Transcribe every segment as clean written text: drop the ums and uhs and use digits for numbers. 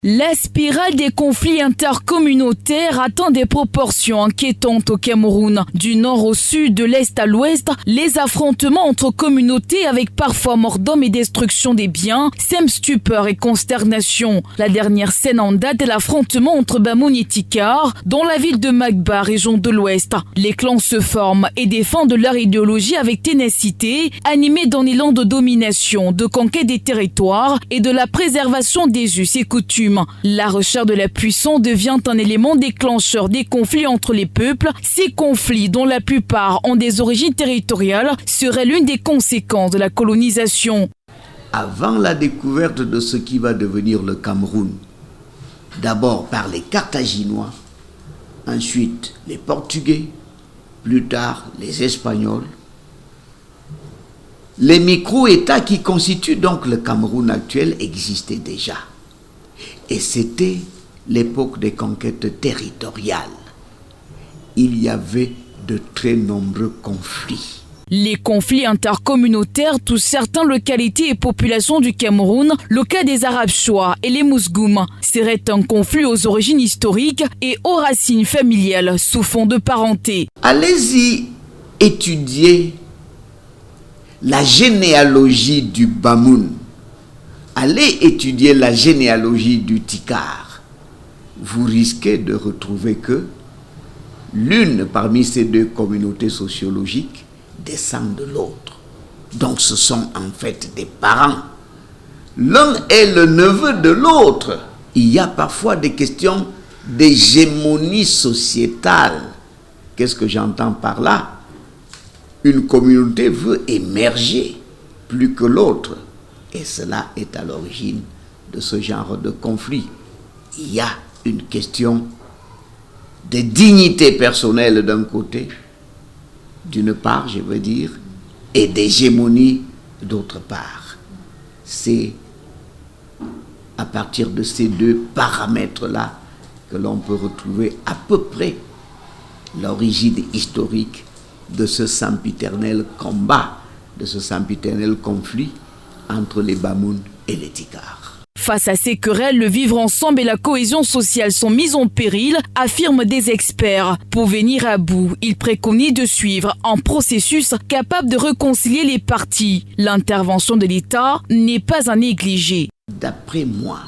La spirale des conflits intercommunautaires atteint des proportions inquiétantes au Cameroun. Du nord au sud, de l'est à l'ouest, les affrontements entre communautés avec parfois mort d'hommes et destruction des biens sèment stupeur et consternation. La dernière scène en date est l'affrontement entre Bamoun et Tikar dans la ville de Magba, région de l'ouest. Les clans se forment et défendent leur idéologie avec ténacité, animés d'un élan de domination, de conquête des territoires et de la préservation des us et coutumes. La recherche de la puissance devient un élément déclencheur des conflits entre les peuples. Ces conflits, dont la plupart ont des origines territoriales, seraient l'une des conséquences de la colonisation. Avant la découverte de ce qui va devenir le Cameroun, d'abord par les Carthaginois, ensuite les Portugais, plus tard les Espagnols, les micro-États qui constituent donc le Cameroun actuel existaient déjà. Et c'était l'époque des conquêtes territoriales. Il y avait de très nombreux conflits. Les conflits intercommunautaires touchent certaines localités et populations du Cameroun, le cas des Arabes Chouas et les Mousgoum. Serait un conflit aux origines historiques et aux racines familiales sous fond de parenté. Allez-y étudier la généalogie du Bamoun. Allez étudier la généalogie du Tikar. Vous risquez de retrouver que l'une parmi ces deux communautés sociologiques descend de l'autre. Donc ce sont en fait des parents. L'un est le neveu de l'autre. Il y a parfois des questions d'hégémonie sociétale. Qu'est-ce que j'entends par là? Une communauté veut émerger plus que l'autre. Et cela est à l'origine de ce genre de conflit. Il y a une question de dignité personnelle d'un côté, d'une part, je veux dire, et d'hégémonie d'autre part. C'est à partir de ces deux paramètres-là que l'on peut retrouver à peu près l'origine historique de ce sempiternel combat, de ce sempiternel conflit entre les Bamoun et les Tikar. Face à ces querelles, le vivre ensemble et la cohésion sociale sont mis en péril, affirment des experts. Pour venir à bout, ils préconisent de suivre un processus capable de réconcilier les parties. L'intervention de l'État n'est pas à négliger. D'après moi,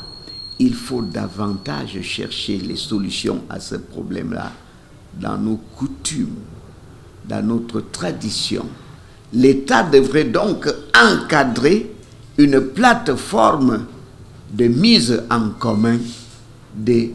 il faut davantage chercher les solutions à ce problème-là dans nos coutumes, dans notre tradition. L'État devrait donc encadrer une plateforme de mise en commun des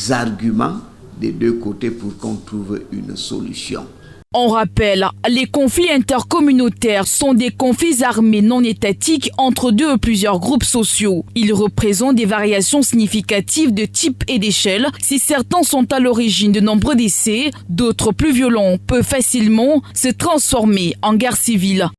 arguments des deux côtés pour qu'on trouve une solution. On rappelle, les conflits intercommunautaires sont des conflits armés non étatiques entre deux ou plusieurs groupes sociaux. Ils représentent des variations significatives de type et d'échelle. Si certains sont à l'origine de nombreux décès, d'autres plus violents peuvent facilement se transformer en guerre civile.